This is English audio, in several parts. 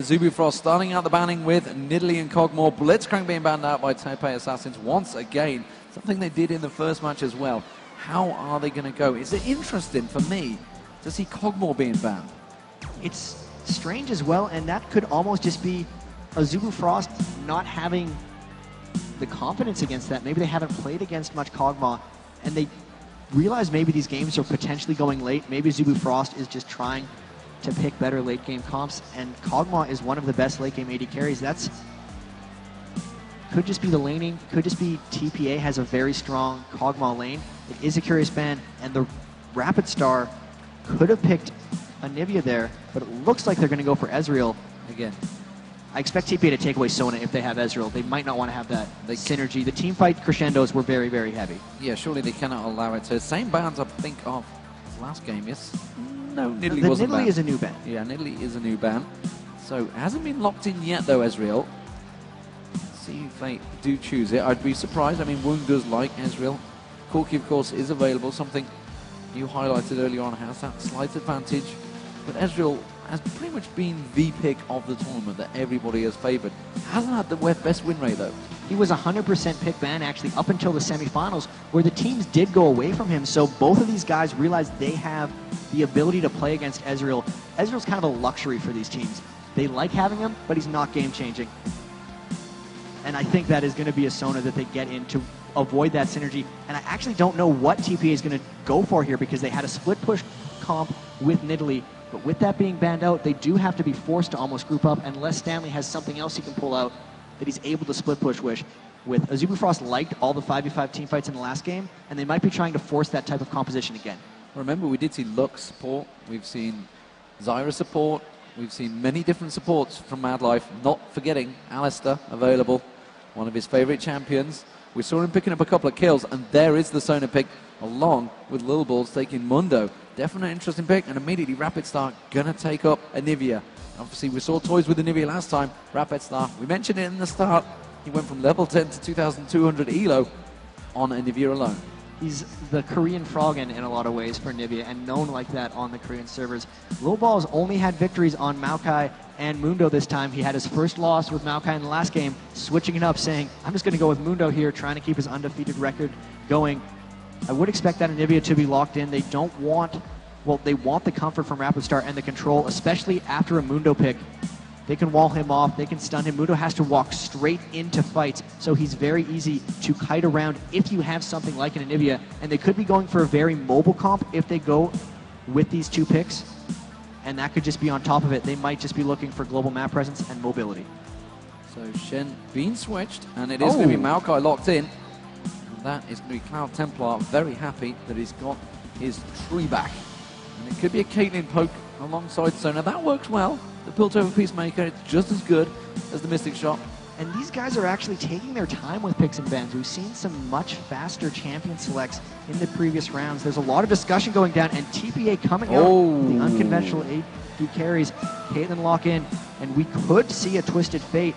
Zubufrost starting out the banning with Nidalee and Cogmore. Blitzcrank being banned out by TPA Assassins once again. Something they did in the first match as well. How are they going to go? Is it interesting for me to see Cogmore being banned? It's strange as well, and that could almost just be a Zubufrost not having the confidence against that. Maybe they haven't played against much Cogmore, and they realize maybe these games are potentially going late. Maybe Zubufrost is just trying to pick better late game comps, and Cogmore is one of the best late game AD carries. That's could just be the laning, could just be TPA has a very strong Cogmore lane. It is a curious ban, and the Rapid Star could have picked Anivia there, but it looks like they're going to go for Ezreal again. I expect TPA to take away Sona if they have Ezreal. They might not want to have that synergy. The team fight crescendos were very, very heavy. Yeah, surely they cannot allow it. So same bans, I think, of last game, yes? No, Nidalee the wasn't Nidalee banned. is a new ban. Yeah, Nidalee is a new ban. So it hasn't been locked in yet, though, Ezreal. See if they do choose it. I'd be surprised. I mean, Woong does like Ezreal. Corki, of course, is available. Something you highlighted earlier on has that slight advantage. But Ezreal has pretty much been the pick of the tournament that everybody has favored. Hasn't had the best win rate, though. He was 100% pick ban, actually, up until the semifinals, where the teams did go away from him. So both of these guys realized they have the ability to play against Ezreal. Ezreal's kind of a luxury for these teams. They like having him, but he's not game-changing. And I think that is going to be a Sona that they get in to avoid that synergy. And I actually don't know what TPA is going to go for here, because they had a split push comp with Nidalee. But with that being banned out, they do have to be forced to almost group up unless Stanley has something else he can pull out that he's able to split push with. Zubufrost liked all the 5v5 team fights in the last game, and they might be trying to force that type of composition again. Remember, we did see Lux support, we've seen Zyra support, we've seen many different supports from Mad Life, not forgetting Alistair available, one of his favorite champions. We saw him picking up a couple of kills, and there is the Sona pick, along with Lil Balls taking Mundo. Definite interesting pick, and immediately Rapid Star gonna take up Anivia. Obviously, we saw toys with Anivia last time. Rapid Star, we mentioned it in the start, he went from level 10 to 2,200 elo on Anivia alone. He's the Korean Froggen in a lot of ways for Anivia, and known like that on the Korean servers. Lil Balls only had victories on Maokai and Mundo this time. He had his first loss with Maokai in the last game, switching it up, saying, I'm just going to go with Mundo here, trying to keep his undefeated record going. I would expect that Anivia to be locked in. They don't want, well, they want the comfort from Rapid Star and the control, especially after a Mundo pick. They can wall him off, they can stun him. Mundo has to walk straight into fights, so he's very easy to kite around if you have something like an Anivia. And they could be going for a very mobile comp if they go with these two picks, and that could just be on top of it. They might just be looking for global map presence and mobility. So Shen being switched, and it is going to be Maokai locked in. That is going to be Cloud Templar, very happy that he's got his tree back. And it could be a Caitlyn poke alongside Sona. That works well. The Piltover Peacemaker, it's just as good as the Mystic Shot. And these guys are actually taking their time with picks and bans. We've seen some much faster champion selects in the previous rounds. There's a lot of discussion going down, and TPA coming out with the unconventional AD carries. Caitlyn lock in, and we could see a Twisted Fate.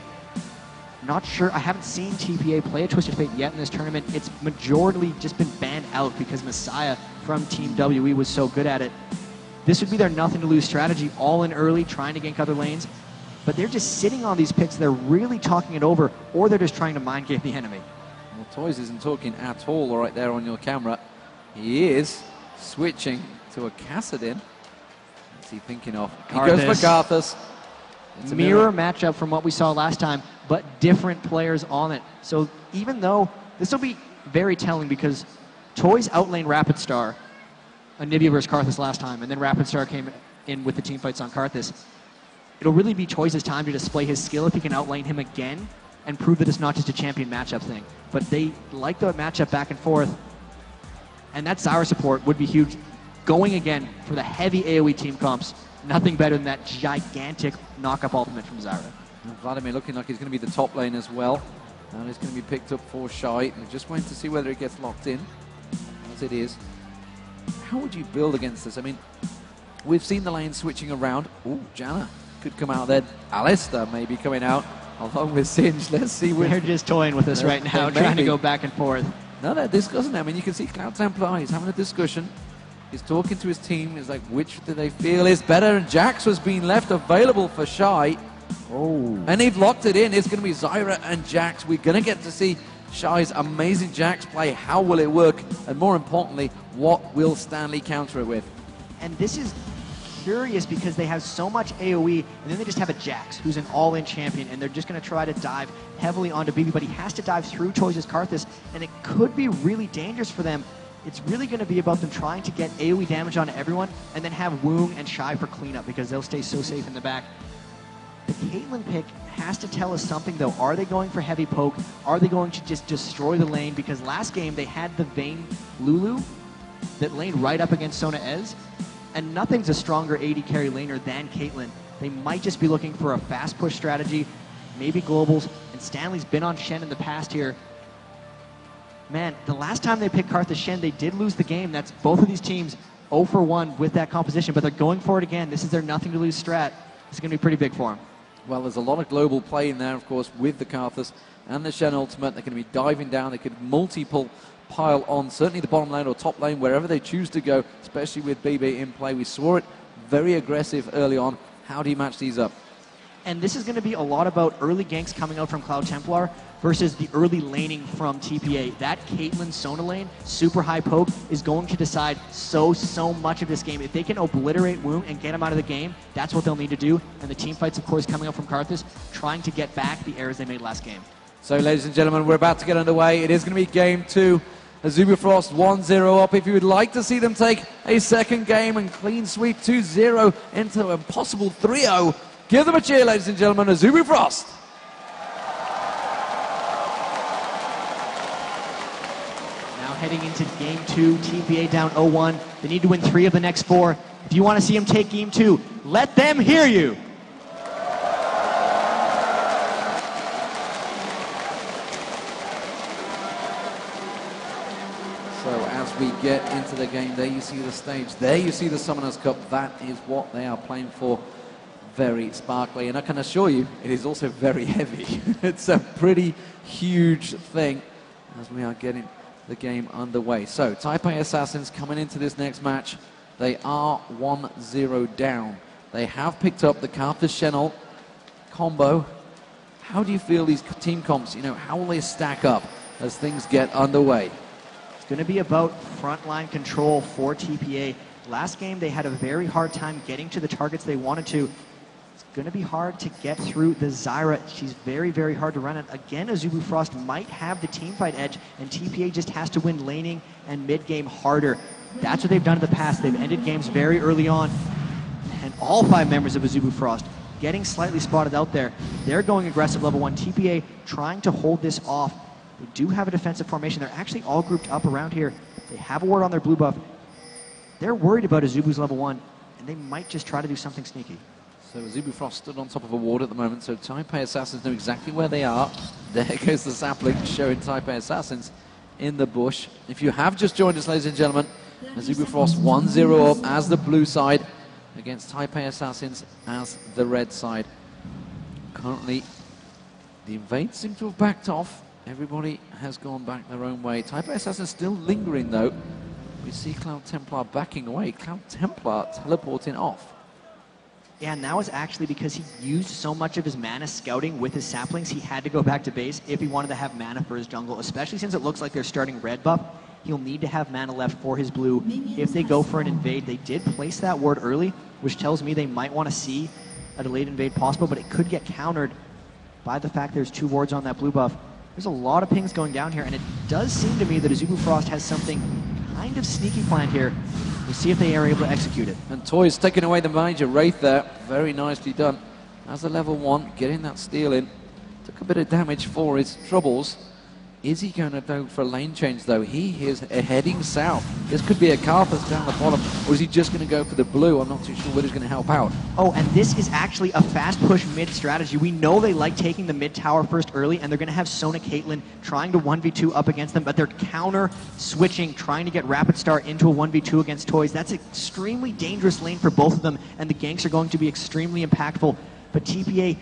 Not sure, I haven't seen TPA play a Twisted Fate yet in this tournament. It's majorly just been banned out because Messiah from Team WE was so good at it. This would be their nothing to lose strategy, all in early, trying to gank other lanes. But they're just sitting on these picks, they're really talking it over, or they're just trying to mind game the enemy. Well, Toys isn't talking at all right there on your camera. He is switching to a Kassadin. What's he thinking of? He goes for Karthus. It's a mirror matchup from what we saw last time, but different players on it. So even though, this will be very telling because Toys outlane Rapid Star, Anivia versus Karthus last time, and then Rapid Star came in with the team fights on Karthus. It'll really be Toys' time to display his skill if he can outlane him again and prove that it's not just a champion matchup thing. But they like the matchup back and forth, and that Zyra support would be huge. Going again for the heavy AoE team comps, nothing better than that gigantic knock-up ultimate from Zyra. And Vladimir looking like he's going to be the top lane as well. And he's going to be picked up for Shy. We're just waiting to see whether it gets locked in, as it is. How would you build against this? I mean, we've seen the lane switching around. Ooh, Janna could come out there. Alistair maybe coming out along with Singe. Let's see. They're just toying with us right now, trying to go back and forth. No, they're discussing. I mean, you can see Cloud Templar, he's having a discussion. He's talking to his team. He's like, which do they feel is better? And Jax was being left available for Shy. Oh. And they've locked it in. It's going to be Zyra and Jax. We're going to get to see Shy's amazing Jax play. How will it work? And more importantly, what will Stanley counter it with? And this is curious because they have so much AoE, and then they just have a Jax, who's an all-in champion, and they're just going to try to dive heavily onto BB, but he has to dive through Toys' Karthus, and it could be really dangerous for them. It's really going to be about them trying to get AoE damage onto everyone, and then have Woong and Shy for cleanup, because they'll stay so safe in the back. The Caitlyn pick has to tell us something, though. Are they going for heavy poke? Are they going to just destroy the lane? Because last game, they had the Vayne Lulu that laned right up against Sona Ez, and nothing's a stronger AD carry laner than Caitlyn. They might just be looking for a fast push strategy, maybe globals, and Stanley's been on Shen in the past here. Man, the last time they picked Karthus Shen, they did lose the game. That's both of these teams 0 for 1 with that composition, but they're going for it again. This is their nothing to lose strat. It's going to be pretty big for them. Well, there's a lot of global play in there, of course, with the Karthus and the Shen ultimate. They're going to be diving down. They could multiple pile on, certainly the bottom lane or top lane, wherever they choose to go, especially with BB in play. We saw it very aggressive early on. How do you match these up? And this is going to be a lot about early ganks coming out from Cloud Templar versus the early laning from TPA. That Caitlyn Sona lane, super high poke, is going to decide so much of this game. If they can obliterate Woong and get him out of the game, that's what they'll need to do. And the team fights, of course, coming up from Karthus, trying to get back the errors they made last game. So, ladies and gentlemen, we're about to get underway. It is going to be game 2. Azubifrost 1-0 up. If you would like to see them take a second game and clean sweep 2-0 into a possible 3-0, give them a cheer, ladies and gentlemen. Azubifrost. Now heading into game 2, TPA down 0-1. They need to win 3 of the next 4. If you want to see them take game 2, let them hear you. We get into the game. There you see the stage. There you see the Summoners Cup. That is what they are playing for. Very sparkly. And I can assure you, it is also very heavy. It's a pretty huge thing as we are getting the game underway. So, Type A Assassins coming into this next match. They are 1-0 down. They have picked up the Karthus Shen combo. How do you feel these team comps, how will they stack up as things get underway? Going to be about frontline control for TPA. Last game, they had a very hard time getting to the targets they wanted to. It's going to be hard to get through the Zyra. She's very, very hard to run it. Again, Azubifrost might have the teamfight edge, and TPA just has to win laning and mid-game harder. That's what they've done in the past. They've ended games very early on, and all 5 members of Azubifrost getting slightly spotted out there. They're going aggressive level 1. TPA trying to hold this off. They do have a defensive formation. They're actually all grouped up around here. They have a ward on their blue buff. They're worried about Azubu's level 1, and they might just try to do something sneaky. So Azubifrost stood on top of a ward at the moment, so Type A Assassins know exactly where they are. There goes the sapling showing Type A Assassins in the bush. If you have just joined us, ladies and gentlemen, Azubifrost 1-0 up as the blue side against Type A Assassins as the red side. Currently, the invades seem to have backed off. Everybody has gone back their own way. Type A Assassin still lingering, though. We see Cloud Templar backing away. Cloud Templar teleporting off. Yeah, and that was actually because he used so much of his mana scouting with his saplings, he had to go back to base if he wanted to have mana for his jungle, especially since it looks like they're starting red buff. He'll need to have mana left for his blue if they go for an invade. They did place that ward early, which tells me they might want to see a delayed invade possible, but it could get countered by the fact there's 2 wards on that blue buff. There's a lot of pings going down here, and it does seem to me that Azubifrost has something kind of sneaky planned here. We'll see if they are able to execute it. And Toy's taking away the Major Wraith there. Very nicely done. As a level 1, getting that steal in. Took a bit of damage for his troubles. Is he going to go for a lane change, though? He is heading south. This could be a Karthus down the bottom, or is he just going to go for the blue? I'm not too sure whether he's going to help out. Oh, and this is actually a fast push mid strategy. We know they like taking the mid tower first early, and they're going to have Sona Caitlyn trying to 1v2 up against them, but they're counter switching, trying to get Rapid Star into a 1v2 against Toys. That's an extremely dangerous lane for both of them, and the ganks are going to be extremely impactful. But TPA,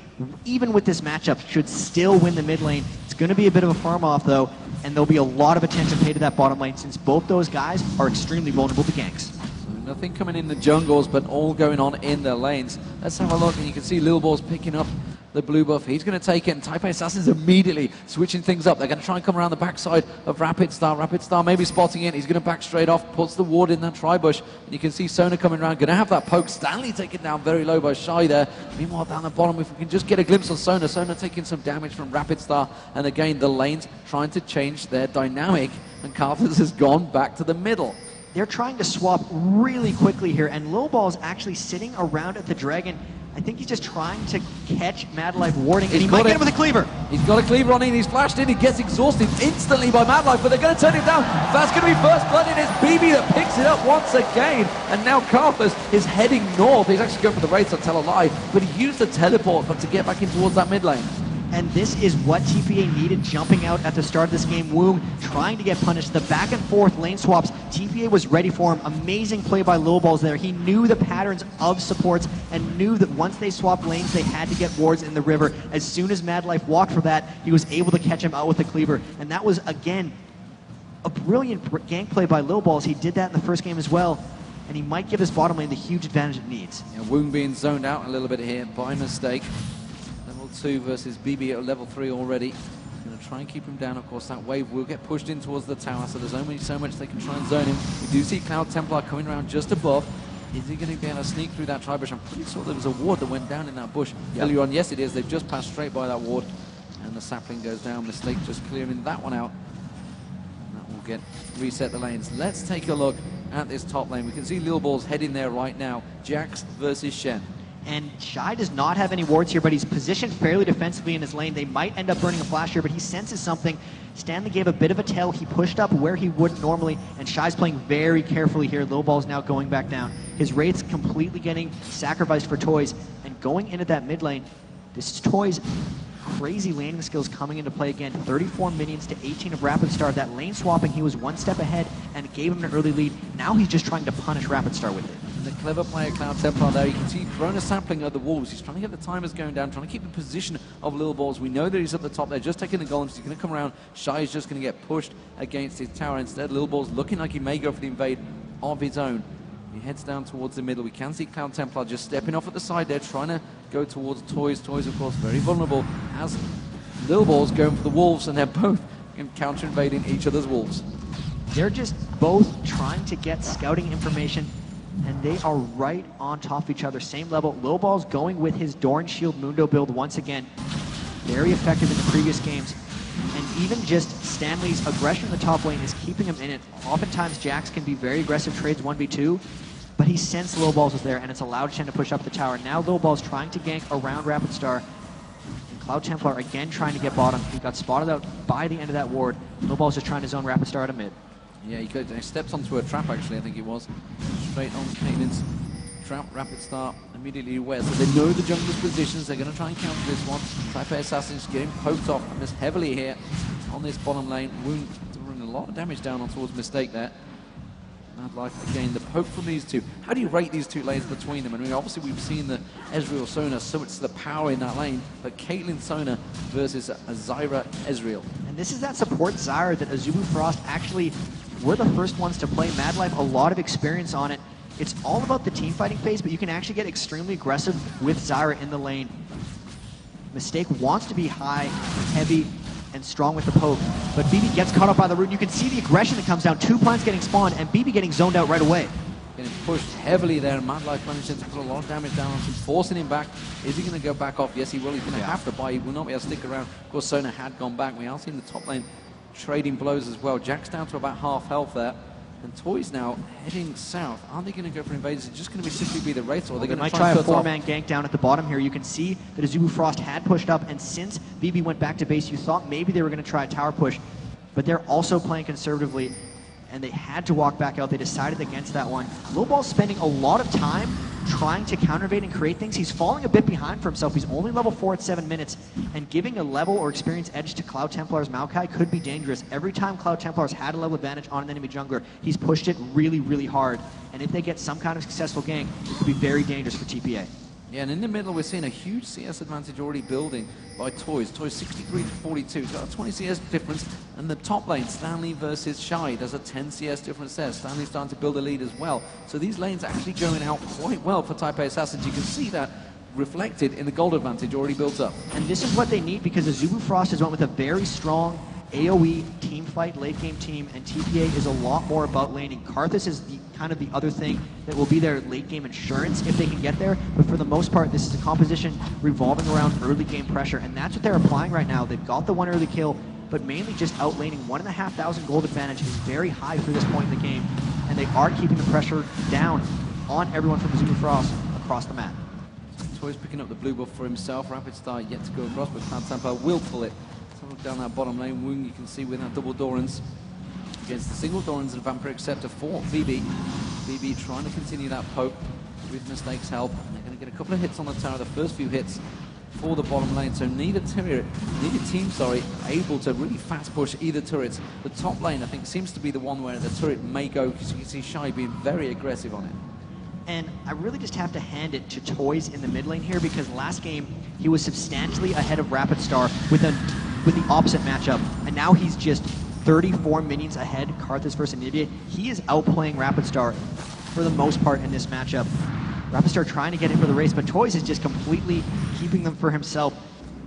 even with this matchup, should still win the mid lane. It's going to be a bit of a farm off, though, and there'll be a lot of attention paid to that bottom lane since both those guys are extremely vulnerable to ganks. So nothing coming in the jungles, but all going on in their lanes. Let's have a look, and you can see Lil Ball's picking up the blue buff. He's going to take it, and TPA Assassin's immediately switching things up. They're going to try and come around the backside of Rapid Star. Rapid Star maybe spotting it. He's going to back straight off, puts the ward in that tri-bush, and you can see Sona coming around. Going to have that poke. Stanley taken down very low by Shy there. Meanwhile, down the bottom, if we can just get a glimpse of Sona. Sona taking some damage from Rapid Star, and again, the lanes trying to change their dynamic, and Carthus has gone back to the middle. They're trying to swap really quickly here, and Lowball's actually sitting around at the Dragon. I think he's just trying to catch Mad Life warding, and he might get him with a cleaver. He's got a cleaver on him, he's flashed in, he gets exhausted instantly by Mad Life, but they're going to turn him down. That's going to be first blood, and it's BB that picks it up once again, and now Carthus is heading north. He's actually going for the Wraiths, I'll tell a lie, but he used the teleport to get back in towards that mid lane. And this is what TPA needed jumping out at the start of this game. Woong trying to get punished. The back and forth lane swaps, TPA was ready for him. Amazing play by Lowballs there. He knew the patterns of supports and knew that once they swapped lanes, they had to get wards in the river. As soon as Mad Life walked for that, he was able to catch him out with the cleaver. And that was, again, a brilliant gank play by Lowballs. He did that in the first game as well. And he might give his bottom lane the huge advantage it needs. Yeah, Woong being zoned out a little bit here by mistake. 2 versus BB at level 3 already. Going to try and keep him down. Of course, that wave will get pushed in towards the tower, so there's only so much they can try and zone him. We do see Cloud Templar coming around just above. Is he going to be able to sneak through that tri-bush? I'm pretty sure there was a ward that went down in that bush earlier on. Yes, it is. They've just passed straight by that ward, and the sapling goes down. Mistake just clearing that one out. And that will get reset the lanes. Let's take a look at this top lane. We can see Lil Ball's heading there right now. Jax versus Shen. And Shy does not have any wards here, but he's positioned fairly defensively in his lane. They might end up burning a flash here, but he senses something. Stanley gave a bit of a tell. He pushed up where he wouldn't normally, and Shy's playing very carefully here. Lowball's now going back down. His Wraith's completely getting sacrificed for Toys, and going into that mid lane, this is Toys' crazy laning skills coming into play again. 34 minions to 18 of Rapid Star. That lane swapping, he was one step ahead and gave him an early lead. Now he's just trying to punish Rapid Star with it. The clever player Cloud Templar there, you can see throwing a sapling at the walls. He's trying to get the timers going down, trying to keep the position of Lil Balls. We know that he's at the top there, just taking the golems. He's going to come around. Shy is just going to get pushed against his tower. Instead, Lil Balls looking like he may go for the invade of his own. He heads down towards the middle. We can see Cloud Templar just stepping off at the side there, trying to go towards Toys. Toys, of course, very vulnerable as Lil Balls going for the wolves, and they're both counter-invading each other's wolves. They're just both trying to get scouting information, and they are right on top of each other, same level. Lowball's going with his Doran Shield Mundo build once again. Very effective in the previous games. And even just Stanley's aggression in the top lane is keeping him in it. Oftentimes Jax can be very aggressive trades 1v2, but he sensed Lowballs was there, and it's allowed Shen to push up the tower. Now Lowball's trying to gank around Rapid Star. And Cloud Templar again trying to get bottom. He got spotted out by the end of that ward. Lowball's just trying to zone Rapid Star at a mid. Yeah, he steps onto a trap, actually, I think it was. Straight on Kanan's trap. Rapid Star immediately aware. So they know the jungler's positions. They're going to try and counter this one. TPA Assassin's getting poked off and is heavily here on this bottom lane. Wound doing a lot of damage down on towards Mistake there. Mad Life again, the poke from these two. How do you rate these two lanes between them? I mean, obviously we've seen the Ezreal Sona, so it's the power in that lane, but Caitlyn Sona versus Zyra Ezreal. And this is that support Zyra that Azubu Frost actually were the first ones to play. Mad Life, a lot of experience on it. It's all about the team fighting phase, but you can actually get extremely aggressive with Zyra in the lane. Mistake wants to be high, heavy, and strong with the poke, but BB gets caught up by the root. You can see the aggression that comes down. 2 plants getting spawned, and BB getting zoned out right away. Getting pushed heavily there, and Mad Life managing to put a lot of damage down on him, forcing him back. Is he going to go back off? Yes, he will. He's going to have to buy. He will not be able to stick around. Of course, Sona had gone back. We are seeing the top lane trading blows as well. Jack's down to about half health there. And Toys now heading south. Are they going to go for invaders? Is it just going to simply be the Wraiths, or are they going to try a 4-man gank down at the bottom here? You can see that Azubu Frost had pushed up, and since BB went back to base, you thought maybe they were going to try a tower push, but they're also playing conservatively, and they had to walk back out. They decided against that one. Lowball's spending a lot of time trying to counter-invade and create things. He's falling a bit behind for himself. He's only level 4 at 7 minutes, and giving a level or experience edge to Cloud Templar's Maokai could be dangerous. Every time Cloud Templar's had a level advantage on an enemy jungler, he's pushed it really, really hard, and if they get some kind of successful gank, it could be very dangerous for TPA. Yeah, and in the middle, we're seeing a huge CS advantage already building by Toys. Toys 63 to 42. He's got a 20 CS difference. And the top lane, Stanley versus Shy, there's a 10 CS difference there. Stanley's starting to build a lead as well. So these lanes actually going out quite well for TPA Assassins. You can see that reflected in the gold advantage already built up. And this is what they need, because Azubu Frost has went with a very strong AoE team fight, late game team, and TPA is a lot more about laning. Karthus is kind of the other thing that will be their late game insurance if they can get there, but for the most part, this is a composition revolving around early game pressure, and that's what they're applying right now. They've got the one early kill, but mainly just outlaning. 1,500 gold advantage is very high for this point in the game, and they are keeping the pressure down on everyone from Azubu Frost across the map. Toys picking up the blue buff for himself. Rapid Star yet to go across, but Cloud Templar will pull it. So look down that bottom lane. Woong, you can see with that double Dorans against the single Dorans and Vampiric Scepter for BB. BB trying to continue that poke with Mistake's help. They're going to get a couple of hits on the tower, the first few hits for the bottom lane. So neither team, able to really fast push either turrets. The top lane, I think, seems to be the one where the turret may go, because you can see Shy being very aggressive on it. And I really just have to hand it to Toys in the mid lane here, because last game he was substantially ahead of Rapid Star with the opposite matchup, and now he's just 34 minions ahead, Karthus versus Anivia. He is outplaying Rapid Star for the most part in this matchup. Rapid Star trying to get in for the race, but Toys is just completely keeping them for himself.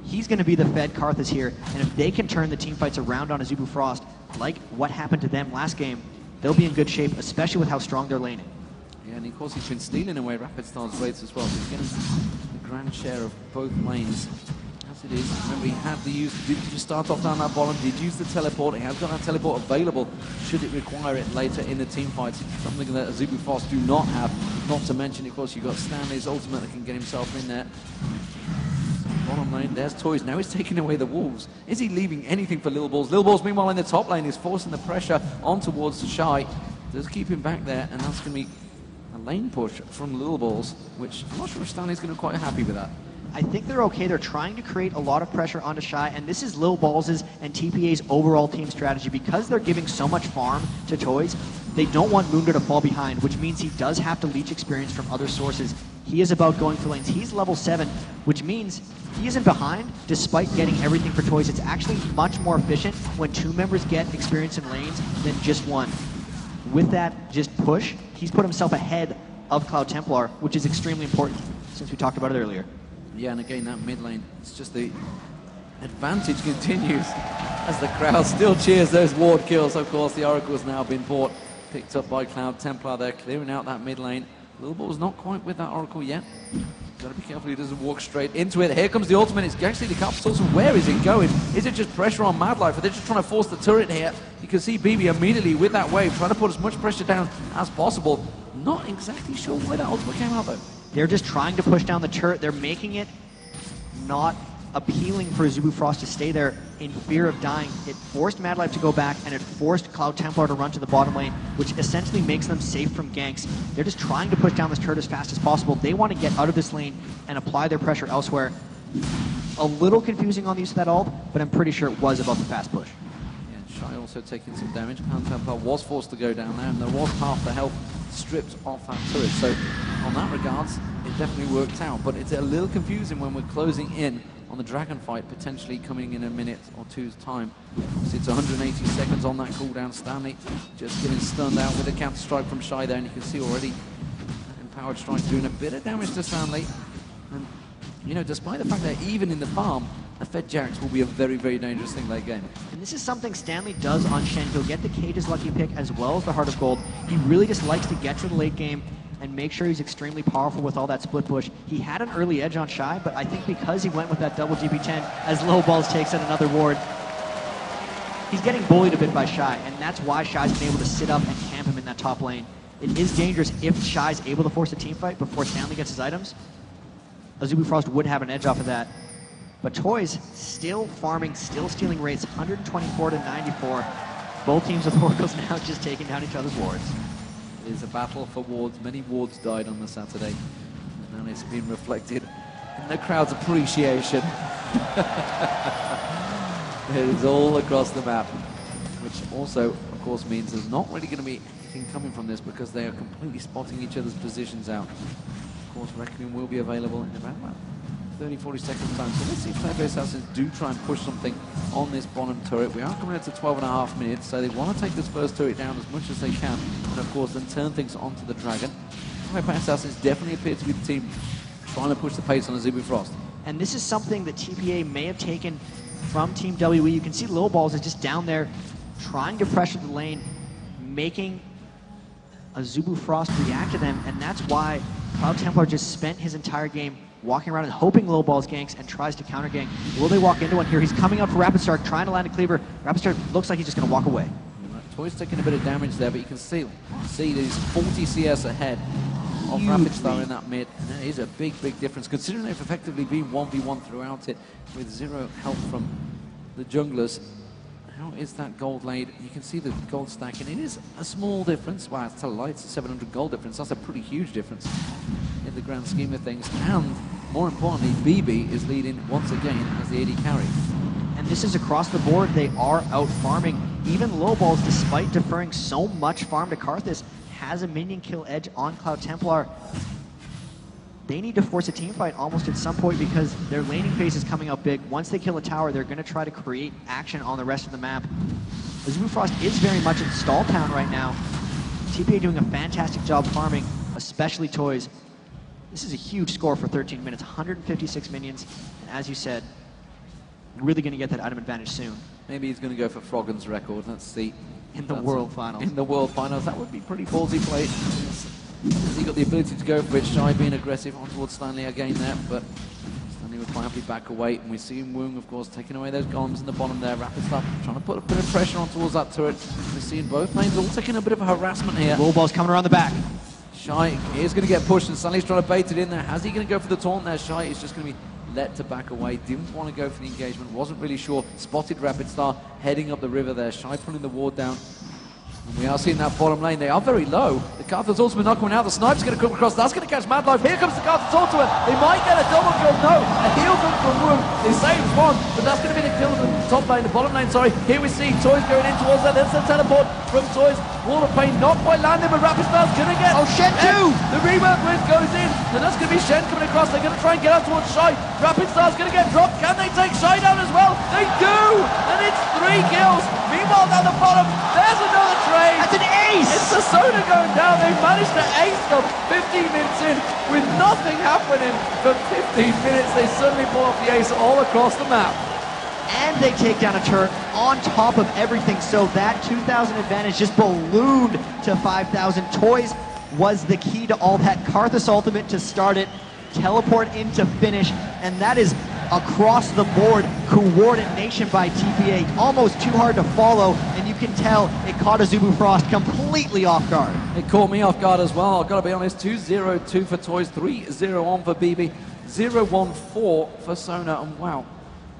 He's going to be the fed Karthus here, and if they can turn the team fights around on Azubu Frost, like what happened to them last game, they'll be in good shape, especially with how strong they're laning. Yeah, and of course he's been stealing away Rapid Star's rates as well, so he's getting a grand share of both lanes. As it is, remember he had the use, did just start off down that bottom, did use the teleport, he has got that teleport available should it require it later in the team fights, something that Azubu Frost do not have, not to mention, of course, you've got Stanley's ultimate that can get himself in there. Bottom lane, there's Toys, now he's taking away the Wolves. Is he leaving anything for Lil Balls? Lil Balls, meanwhile, in the top lane, is forcing the pressure on towards Shy, does keep him back there, and that's going to be a lane push from Lil Balls, which I'm not sure if Stanley's going to be quite happy with that. I think they're okay. They're trying to create a lot of pressure onto Shy, and this is Lil Balls' and TPA's overall team strategy. Because they're giving so much farm to Toys, they don't want Mundo to fall behind, which means he does have to leech experience from other sources. He is about going for lanes. He's level 7, which means he isn't behind despite getting everything for Toys. It's actually much more efficient when 2 members get experience in lanes than just one. With that just push, he's put himself ahead of Cloud Templar, which is extremely important since we talked about it earlier. Yeah, and again, that mid lane, it's just the advantage continues as the crowd still cheers those ward kills. Of course, the Oracle's now been picked up by Cloud Templar. They're clearing out that mid lane. Lil Ball's not quite with that Oracle yet. Got to be careful he doesn't walk straight into it. Here comes the ultimate. It's actually the capsule. So where is it going? Is it just pressure on Mad Life? Are they just trying to force the turret here? You can see BB immediately with that wave, trying to put as much pressure down as possible. Not exactly sure where that ultimate came out, though. They're just trying to push down the turret. They're making it not appealing for Azubu Frost to stay there in fear of dying. It forced Mad Life to go back, and it forced Cloud Templar to run to the bottom lane, which essentially makes them safe from ganks. They're just trying to push down this turret as fast as possible. They want to get out of this lane and apply their pressure elsewhere. A little confusing on the use of that ult, but I'm pretty sure it was about the fast push. Yeah, Shy also taking some damage. Cloud Templar was forced to go down there, and there was half the health stripped off that turret. So on that regards, it definitely worked out, but it's a little confusing when we're closing in on the dragon fight, potentially coming in a minute or two's time. So it's 180 seconds on that cooldown. Stanley just getting stunned out with a counter strike from Shy there, and you can see already empowered strike doing a bit of damage to Stanley. And you know, despite the fact that even in the farm, a Fed Jax will be a very, very dangerous thing late game. And this is something Stanley does on Shen. He'll get the Cage's lucky pick as well as the Heart of Gold. He really just likes to get to the late game and make sure he's extremely powerful with all that split push. He had an early edge on Shy, but I think because he went with that double GP10 as Lil Balls takes in another ward, he's getting bullied a bit by Shy, and that's why Shy's been able to sit up and camp him in that top lane. It is dangerous if Shy's able to force a team fight before Stanley gets his items. Azubu Frost would have an edge off of that. But Toys still farming, still stealing rates, 124 to 94. Both teams with Oracles now just taking down each other's wards. It is a battle for wards. Many wards died on the Saturday, and it's been reflected in the crowd's appreciation. It is all across the map, which also, of course, means there's not really going to be anything coming from this because they are completely spotting each other's positions out. Of course, Reckoning will be available in about 30-40 seconds time. So let's see if Playboy Assassins do try and push something on this bottom turret. We are coming into 12.5 minutes, so they want to take this first turret down as much as they can, and of course then turn things onto the Dragon. Playboy Assassins definitely appear to be the team trying to push the pace on Azubu Frost. And this is something that TPA may have taken from Team WE. You can see Low Balls is just down there trying to pressure the lane, making Azubu Frost react to them, and that's why Cloud Templar just spent his entire game walking around and hoping Low Balls ganks and tries to counter gank. Will they walk into one here? He's coming out for Rapid Star, trying to land a cleaver. Rapid Star looks like he's just going to walk away. Toy's taking a bit of damage there, but you can see that he's 40 CS ahead of Rapid Star in that mid, and that is a big difference, considering they've effectively been 1v1 throughout it, with zero help from the junglers. How is that gold laid? You can see the gold stacking. It is a small difference. Wow, it's a light, it's a 700 gold difference. That's a pretty huge difference in the grand scheme of things. And more importantly, BB is leading once again as the AD carry. And this is across the board. They are out farming. Even Low Balls, despite deferring so much farm to Karthus, has a minion kill edge on Cloud Templar. They need to force a team fight almost at some point because their laning phase is coming out big. Once they kill a tower, they're going to try to create action on the rest of the map. Azubu Frost is very much in stall town right now. TPA doing a fantastic job farming, especially Toys. This is a huge score for 13 minutes, 156 minions. And as you said, really going to get that item advantage soon. Maybe he's going to go for Froggen's record. Let's see. In the World Finals. In the World Finals. That would be pretty ballsy play. He got the ability to go for it. Shy being aggressive on towards Stanley again there, but Stanley would quietly back away. And we see Woong, of course, taking away those golems in the bottom there. Rapid Star trying to put a bit of pressure on towards that turret. We're seeing both lanes all taking a bit of a harassment here. Low Ball's coming around the back. Shy is going to get pushed, and Stanley's trying to bait it in there. How's he going to go for the taunt there? Shy is just going to be let to back away. Didn't want to go for the engagement. Wasn't really sure. Spotted Rapid Star heading up the river there. Shy pulling the ward down. And we are seeing that bottom lane. They are very low. The Karthus ultimate not coming out. The sniper's going to come across. That's going to catch Mad Life. Here comes the Karthus ultimate. They might get a double kill. No. A heal from Woong. They saved one, but that's going to be the kill of the top lane, the bottom lane, sorry. Here we see Toys going in towards that. There's the teleport from Toys. Wall of Pain not quite landing, but Rapid Star's going to get... Oh, Shen too! The rework wave goes in, and that's going to be Shen coming across. They're going to try and get out towards Shy. Rapid Star's going to get dropped. Can they take Shy down as well? They do! And it's 3 kills. Meanwhile, down the bottom, there's another trade. That's an ace! It's the Soda going down. They've managed to ace them 15 minutes in with nothing happening for 15 minutes. They suddenly pull off the ace all across the map. And they take down a turret on top of everything, so that 2,000 advantage just ballooned to 5,000. Toys was the key to all that. Karthus ultimate to start it, teleport in to finish, and that is across the board coordination by TPA. Almost too hard to follow, and you can tell it caught Azubu Frost completely off guard. It caught me off guard as well, I've got to be honest. 2-0-2 for Toys, 3-0-1 for BB, 0-1-4 for Sona, and wow.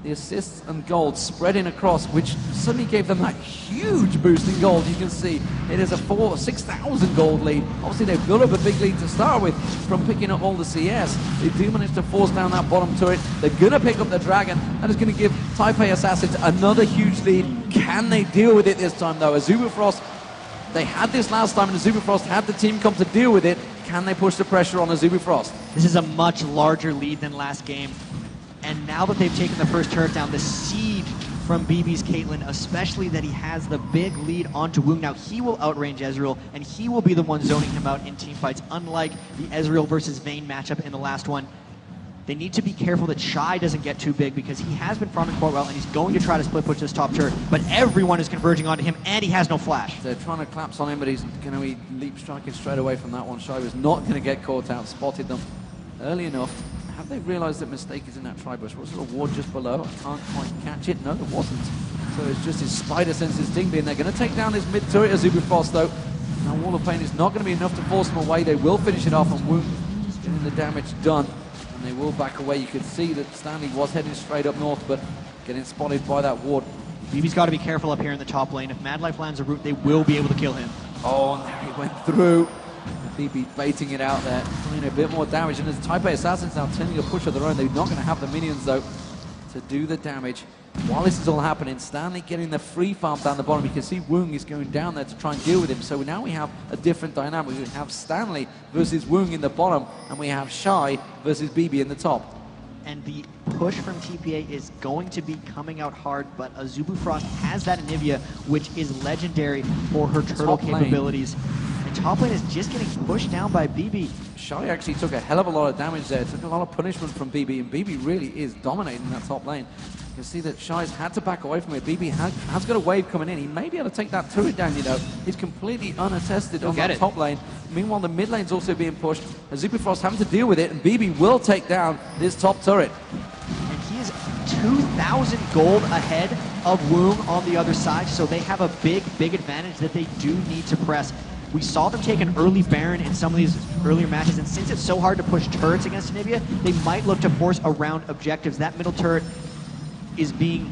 The assists and gold spreading across, which suddenly gave them that huge boost in gold. You can see it is a 6,000 gold lead. Obviously, they've built up a big lead to start with from picking up all the CS. They do manage to force down that bottom turret. They're going to pick up the dragon. That is going to give TPA Assassins another huge lead. Can they deal with it this time, though? Azubu Frost, they had this last time, and Azubu Frost had the team come to deal with it. Can they push the pressure on Azubu Frost? This is a much larger lead than last game. And now that they've taken the first turret down, the siege from BB's Caitlyn, especially that he has the big lead onto Woong. Now he will outrange Ezreal, and he will be the one zoning him out in team fights, unlike the Ezreal versus Vayne matchup in the last one. They need to be careful that Shy doesn't get too big, because he has been farming quite well, and he's going to try to split push this top turret, but everyone is converging onto him, and he has no flash. They're trying to collapse on him, but he's going to be leap striking straight away from that one. Shy was not going to get caught out, spotted them early enough. Have they realised that Mistake is in that tri-bush? Was there a ward just below? I can't quite catch it. No, there wasn't. So it's just his spider senses ding being. They're going to take down his mid turret, Azubu Frost, though. Now Wall of Pain is not going to be enough to force them away. They will finish it off, and Woong getting the damage done. And they will back away. You could see that Stanley was heading straight up north, but getting spotted by that ward. BB's got to be careful up here in the top lane. If Mad Life lands a root, they will be able to kill him. Oh, and there he went through. BB baiting it out there, doing a bit more damage, and as TPA Assassins now turning a push of their own, they're not going to have the minions though to do the damage. While this is all happening, Stanley getting the free farm down the bottom. You can see Woong is going down there to try and deal with him. So now we have a different dynamic. We have Stanley versus Woong in the bottom, and we have Shy versus BB in the top. And the push from TPA is going to be coming out hard, but Azubu Frost has that Anivia, which is legendary for her turtle capabilities. And top lane is just getting pushed down by BB. Shy actually took a hell of a lot of damage there, took a lot of punishment from BB, and BB really is dominating that top lane. You can see that Shy's had to back away from it. BB has got a wave coming in. He may be able to take that turret down, you know. He's completely unattested on that top lane. Meanwhile, the mid lane's also being pushed. Azupifrost having to deal with it, and BB will take down this top turret. And he is 2,000 gold ahead of Woong on the other side, so they have a big advantage that they do need to press. We saw them take an early Baron in some of these earlier matches, and since it's so hard to push turrets against Anivia, they might look to force around objectives. That middle turret is being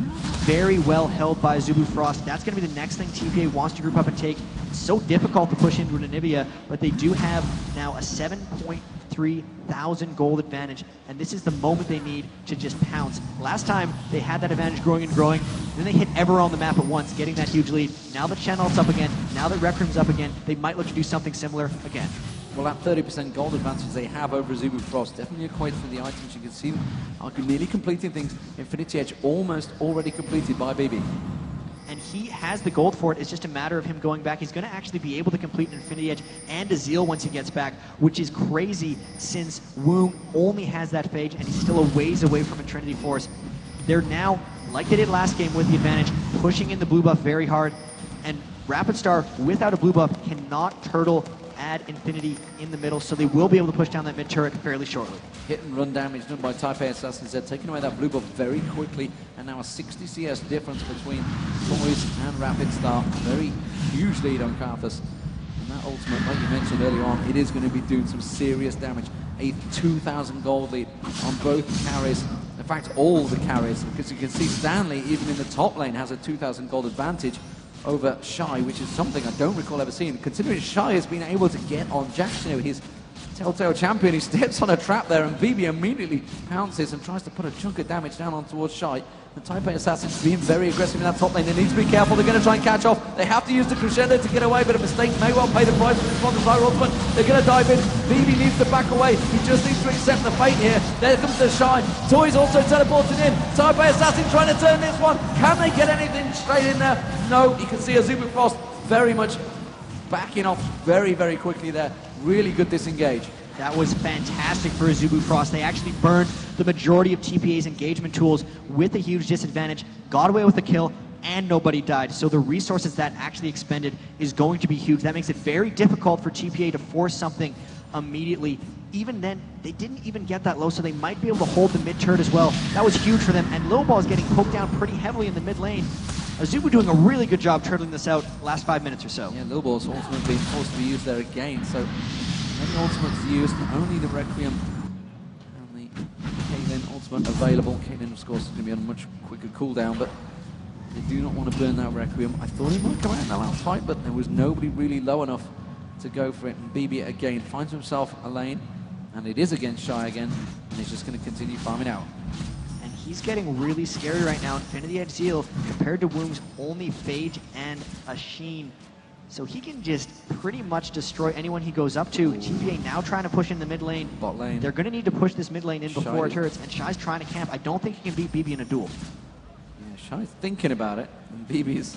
very well held by Azubufrost. That's going to be the next thing TPA wants to group up and take. It's so difficult to push into Anivia, but they do have now a 7.3 thousand gold advantage, and this is the moment they need to just pounce. Last time, they had that advantage growing and growing, then they hit everywhere on the map at once, getting that huge lead. Now that Chenault's up again, now that Requiem's up again, they might look to do something similar again. Well, that 30% gold advantage they have over Azubufrost definitely equates to the items. You can see Arcu nearly completing things. Infinity Edge almost already completed by BB. And he has the gold for it. It's just a matter of him going back. He's going to actually be able to complete an Infinity Edge and a Zeal once he gets back, which is crazy since Woong only has that Phage and he's still a ways away from a Trinity Force. They're now, like they did last game with the advantage, pushing in the blue buff very hard. And Rapid Star, without a blue buff, cannot turtle add Infinity in the middle, so they will be able to push down that mid turret fairly shortly. Hit and run damage done by TPA Assassin Z, taking away that blue buff very quickly, and now a 60 CS difference between Toys and Rapid Star. Very huge lead on Karthus. And that ultimate, like you mentioned earlier on, it is going to be doing some serious damage. A 2,000 gold lead on both carries. In fact, all the carries, because you can see Stanley, even in the top lane, has a 2,000 gold advantage over Shy, which is something I don't recall ever seeing. Considering Shy has been able to get on Jackson, his Telltale champion, he steps on a trap there, and BB immediately pounces and tries to put a chunk of damage down on towards Shy. The TPA Assassin's being very aggressive in that top lane. They need to be careful. They're going to try and catch off. They have to use the crescendo to get away, but a mistake may well pay the price for this one. The Fire Ultimate, they're going to dive in. BB needs to back away. He just needs to accept the fate here. There comes the Shine. Toys also teleported in. TPA Assassin trying to turn this one. Can they get anything straight in there? No. You can see Azubufrost very much backing off very quickly there. Really good disengage. That was fantastic for Azubufrost. They actually burned the majority of TPA's engagement tools with a huge disadvantage, got away with the kill, and nobody died. So the resources that actually expended is going to be huge. That makes it very difficult for TPA to force something immediately. Even then, they didn't even get that low, so they might be able to hold the mid turret as well. That was huge for them, and Lilball is getting poked down pretty heavily in the mid lane. Azubu doing a really good job turtling this out last 5 minutes or so. Yeah, Lilball's ultimate being forced to be used there again, so many ultimates used, only the Requiem and the Caitlyn ultimate available. Caitlyn, of course, is going to be on a much quicker cooldown, but they do not want to burn that Requiem. I thought he might come out in the last fight, but there was nobody really low enough to go for it. And BB again finds himself a lane, and it is against Shy again, and he's just going to continue farming out. And he's getting really scary right now. Infinity Edge Zeal compared to Woong's only Phage and a Sheen. So he can just pretty much destroy anyone he goes up to. TPA now trying to push in the mid lane. Bot lane. They're going to need to push this mid lane in before Shy turrets, and Shy's trying to camp. I don't think he can beat BB in a duel. Yeah, Shy's thinking about it, and BB's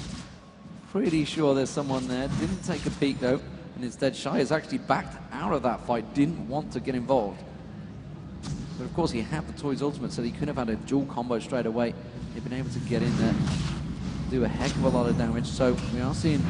pretty sure there's someone there. Didn't take a peek though, and instead Shy has actually backed out of that fight, didn't want to get involved. But of course he had the Toys ultimate, so he could have had a dual combo straight away. They've been able to get in there, do a heck of a lot of damage. So we are seeing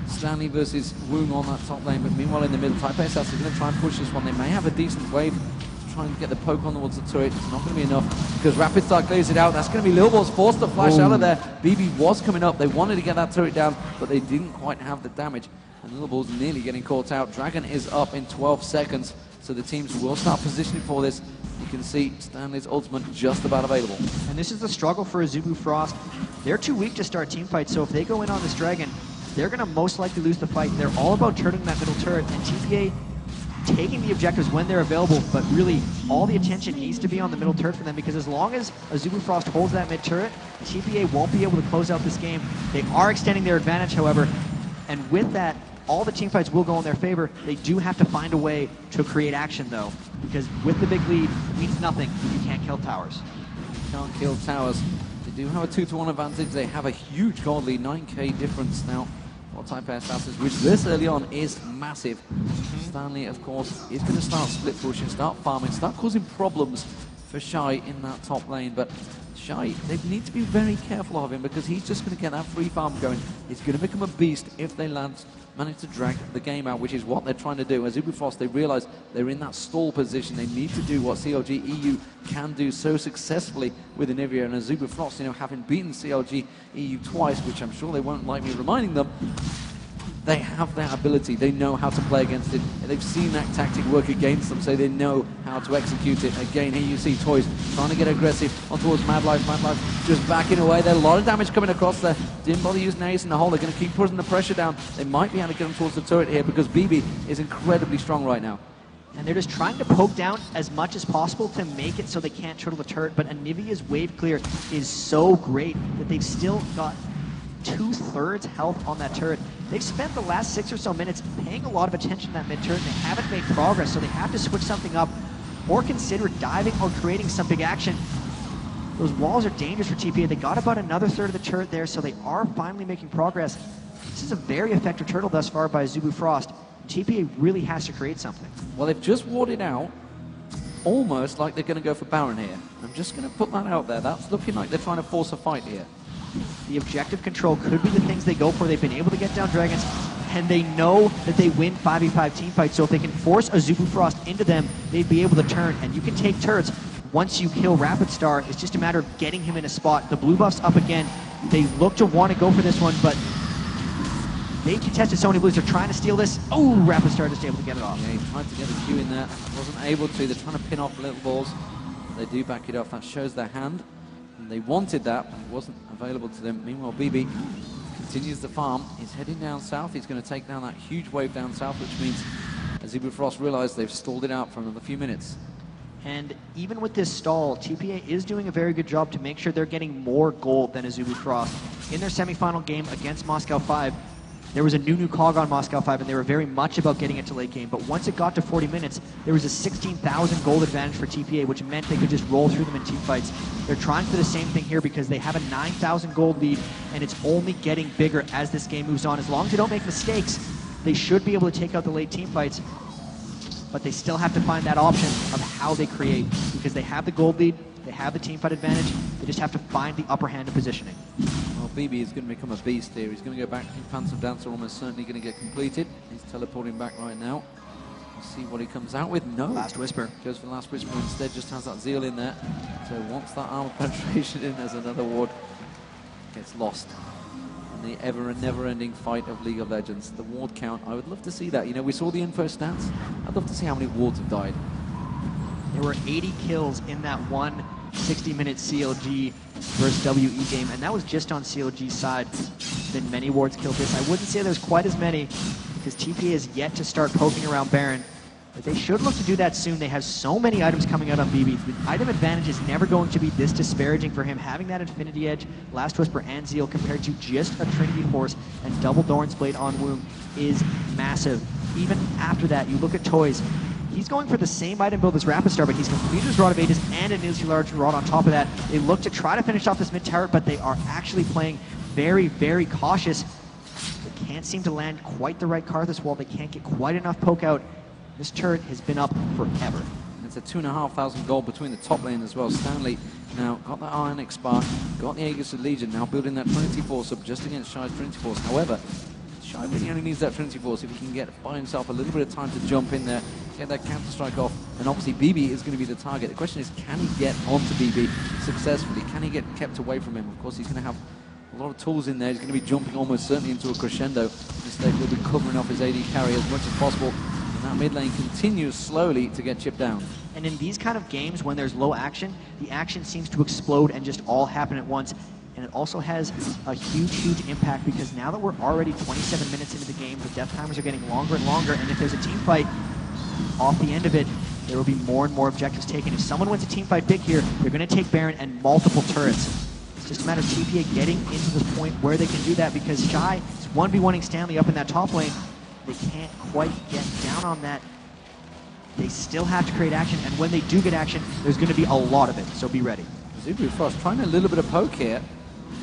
Stanley versus Woong on that top lane, but meanwhile in the middle, TPA Assassin is going to try and push this one. They may have a decent wave to try and get the poke on towards the turret. It's not going to be enough because Rapid Star clears it out. That's going to be Lilball's forced to flash out of there. BB was coming up. They wanted to get that turret down, but they didn't quite have the damage. And Lilball's nearly getting caught out. Dragon is up in 12 seconds, so the teams will start positioning for this. You can see Stanley's ultimate just about available. And this is the struggle for Azubufrost. They're too weak to start team fights, so if they go in on this Dragon, they're going to most likely lose the fight. They're all about turning that middle turret, and TPA taking the objectives when they're available, but really all the attention needs to be on the middle turret for them, because as long as Azubufrost holds that mid turret, TPA won't be able to close out this game. They are extending their advantage, however, and with that, all the team fights will go in their favor. They do have to find a way to create action, though, because with the big lead, it means nothing if you can't kill towers. You can't kill towers. They do have a 2-to-1 advantage. They have a huge gold lead, 9k difference now what type of assassins, which this early on is massive. Stanley, of course, is going to start split pushing, start farming, start causing problems for Shy in that top lane. But Shy, they need to be very careful of him because he's just going to get that free farm going. He's going to become a beast if they manage to drag the game out, which is what they're trying to do. As Frost, they realize they're in that stall position. They need to do what CLG EU can do so successfully with Anivia. And as Frost, you know, having beaten CLG EU twice, which I'm sure they won't like me reminding them, they have that ability. They know how to play against it. They've seen that tactic work against them, so they know how to execute it. Again, here you see Toys trying to get aggressive on towards Mad Life. Mad Life just backing away. There's a lot of damage coming across there. Didn't bother using Ace in the hole. They're going to keep pushing the pressure down. They might be able to get them towards the turret here because BB is incredibly strong right now. And they're just trying to poke down as much as possible to make it so they can't turtle the turret. But Anivia's wave clear is so great that they've still got 2/3 health on that turret. They've spent the last 6 or so minutes paying a lot of attention to that mid turret and they haven't made progress, so they have to switch something up or consider diving or creating some big action. Those walls are dangerous for TPA. They got about another third of the turret there, so they are finally making progress. This is a very effective turtle thus far by Zubu Frost. TPA really has to create something. Well, they've just warded out, almost like they're going to go for Baron here. I'm just going to put that out there. That's looking like they're trying to force a fight here. The objective control could be the things they go for. They've been able to get down dragons, and they know that they win 5v5 team fights, so if they can force a Zubu Frost into them, they'd be able to turn, and you can take turrets once you kill Rapid Star. It's just a matter of getting him in a spot. The blue buff's up again. They look to want to go for this one, but they contested so many blues. They're trying to steal this. Oh, Rapid Star just able to get it off. Yeah, he tried to get a Q in there. Wasn't able to. They're trying to pin off little balls. They do back it off. That shows their hand. And they wanted that, but it wasn't available to them. Meanwhile, BB continues the farm. He's heading down south. He's going to take down that huge wave down south, which means, as Zubu Frost realized, they've stalled it out for another few minutes. And even with this stall, TPA is doing a very good job to make sure they're getting more gold than a Zubu Frost. In their semifinal game against Moscow 5, there was a new cog on Moscow 5, and they were very much about getting it to late game. But once it got to 40 minutes, there was a 16,000 gold advantage for TPA, which meant they could just roll through them in team fights. They're trying for the same thing here because they have a 9,000 gold lead, and it's only getting bigger as this game moves on. As long as they don't make mistakes, they should be able to take out the late team fights. But they still have to find that option of how they create, because they have the gold lead, they have the team fight advantage, they just have to find the upper hand in positioning. Well, BB is going to become a beast here. He's going to go back. Phantom Dancer almost certainly going to get completed. He's teleporting back right now. We'll see what he comes out with. No. Last Whisper. Goes for Last Whisper instead, just has that Zeal in there. So once that armor penetration in, there's another ward. Gets lost in the ever and never-ending fight of League of Legends. The ward count, I would love to see that. You know, we saw the info stats. I'd love to see how many wards have died. There were 80 kills in that one 60-minute CLG versus WE game, and that was just on CLG's side. Been many wards killed this. I wouldn't say there's quite as many because TPA is yet to start poking around Baron, but they should look to do that soon. They have so many items coming out on BB. The item advantage is never going to be this disparaging for him. Having that Infinity Edge, Last Whisper, and Zeal compared to just a Trinity Horse and double Doran's Blade on Womb is massive. Even after that, you look at Toys. He's going for the same item build as Rapid Star, but he's completed his Rod of Ages and a Nilsi Large Rod on top of that. They look to try to finish off this mid turret, but they are actually playing very, very cautious. They can't seem to land quite the right card this wall. They can't get quite enough poke out. This turret has been up forever. It's a 2,500 gold between the top lane as well. Stanley now got that Ionic Spark, got the Aegis of Legion, now building that Trinity Force up just against Shy's Trinity Force. However, Shy really only needs that Trinity Force if he can get by himself a little bit of time to jump in there, get that counter-strike off, and obviously BB is going to be the target. The question is, can he get onto BB successfully? Can he get kept away from him? Of course, he's going to have a lot of tools in there. He's going to be jumping almost certainly into a crescendo. Instead, he'll be covering off his AD carry as much as possible. And that mid lane continues slowly to get chipped down. And in these kind of games, when there's low action, the action seems to explode and just all happen at once. And it also has a huge, huge impact because now that we're already 27 minutes into the game, the death timers are getting longer and longer. And if there's a team fight off the end of it, there will be more and more objectives taken. If someone wins a team fight big here, they're going to take Baron and multiple turrets. It's just a matter of TPA getting into the point where they can do that because Shy is 1v1ing Stanley up in that top lane. They can't quite get down on that. They still have to create action, and when they do get action, there's going to be a lot of it, so be ready. Zubu Frost trying a little bit of poke here.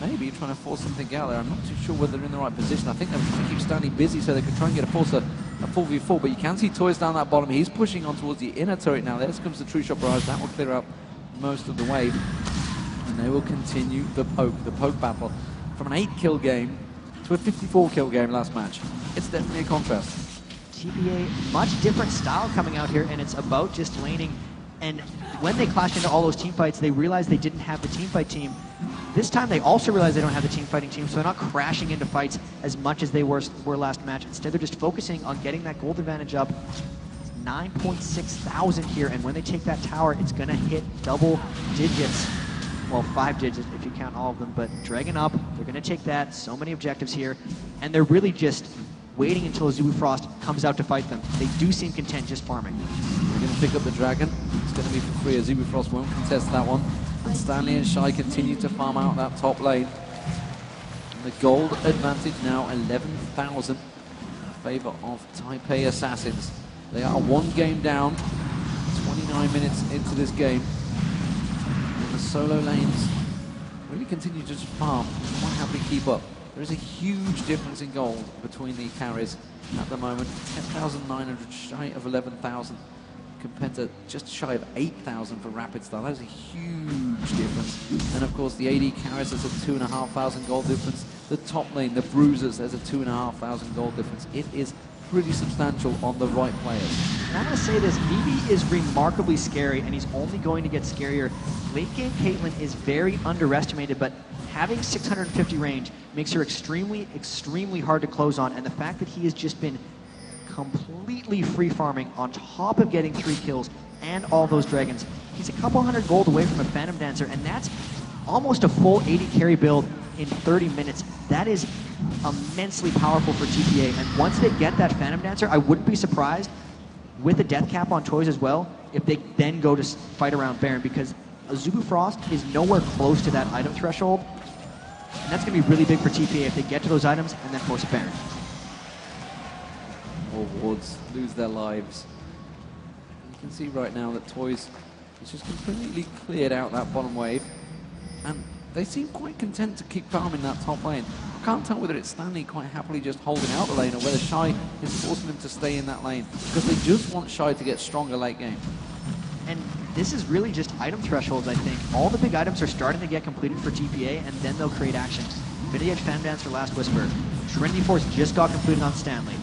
maybe trying to force something out there. I'm not too sure whether they're in the right position. I think they were trying to keep Stanley busy so they could try and get a 4v4, but you can see Toys down that bottom. He's pushing on towards the inner turret now. There comes the True Shot Barrage. That will clear out most of the wave. And they will continue the poke battle. From an 8-kill game to a 54-kill game last match. It's definitely a contrast. TPA, much different style coming out here, and it's about just laning. And when they clashed into all those team fights, they realized they didn't have the team fight team. This time they also realize they don't have the team fighting team, so they're not crashing into fights as much as they were last match. Instead, they're just focusing on getting that gold advantage up. 9.6 thousand here, and when they take that tower, it's going to hit double digits. Well, 5 digits if you count all of them, but Dragon up, they're going to take that. So many objectives here, and they're really just waiting until Azubu Frost comes out to fight them. They do seem content just farming. They're going to pick up the Dragon. It's going to be for free. Azubu Frost won't contest that one. And Stanley and Shy continue to farm out that top lane. And the gold advantage now 11,000 in favor of Taipei Assassins. They are 1 game down, 29 minutes into this game. And the solo lanes really continue to just farm, quite happily keep up. There is a huge difference in gold between the carries at the moment. 10,900 shy of 11,000 compared to just shy of 8,000 for Rapid Star. That is a huge difference. And of course the AD carries, there's a 2,500 gold difference. The top lane, the Bruisers, there's a 2,500 gold difference. It is pretty substantial on the right players. And I'm going to say this, BB is remarkably scary, and he's only going to get scarier. Late game Caitlyn is very underestimated, but having 650 range makes her extremely, extremely hard to close on, and the fact that he has just been completely free farming on top of getting 3 kills and all those dragons. He's a couple hundred gold away from a Phantom Dancer, and that's almost a full 80 carry build in 30 minutes. That is immensely powerful for TPA, and once they get that Phantom Dancer, I wouldn't be surprised with a death cap on Toys as well if they then go to fight around Baron, because Azubu Frost is nowhere close to that item threshold, and that's going to be really big for TPA if they get to those items and then force a Baron. More wards lose their lives. You can see right now that Toys has just completely cleared out that bottom wave, and they seem quite content to keep farming that top lane. I can't tell whether it's Stanley quite happily just holding out the lane or whether Shy is forcing them to stay in that lane, because they just want Shy to get stronger late game. And this is really just item thresholds, I think. All the big items are starting to get completed for TPA, and then they'll create action. Infinity Edge, Phantom Dancer, Last Whisper. Trinity Force just got completed on Stanley.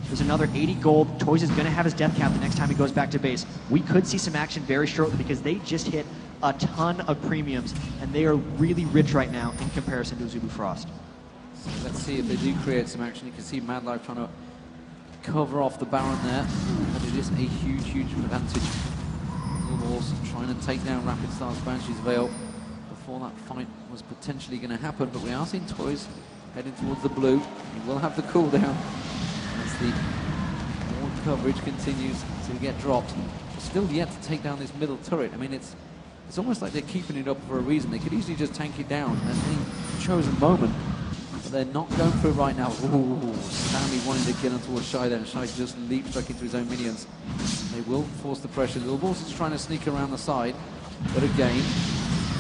There's another 80 gold. Toys is going to have his death cap the next time he goes back to base. We could see some action very shortly because they just hit a ton of premiums, and they are really rich right now in comparison to Azubu Frost. So let's see if they do create some action. You can see Mad Life trying to cover off the Baron there, but it is a huge, huge advantage. Also trying to take down Rapid Star's Banshee's Veil before that fight was potentially going to happen, but we are seeing Toys heading towards the blue. He will have the cooldown as the ward coverage continues to get dropped. Still yet to take down this middle turret. I mean, it's almost like they're keeping it up for a reason. They could easily just tank it down at any chosen moment, but they're not going for it right now. Ooh, Stanley wanting to get on towards Shy there, and Shy just leaps back into his own minions. They will force the pressure. The Wolves is trying to sneak around the side, but again,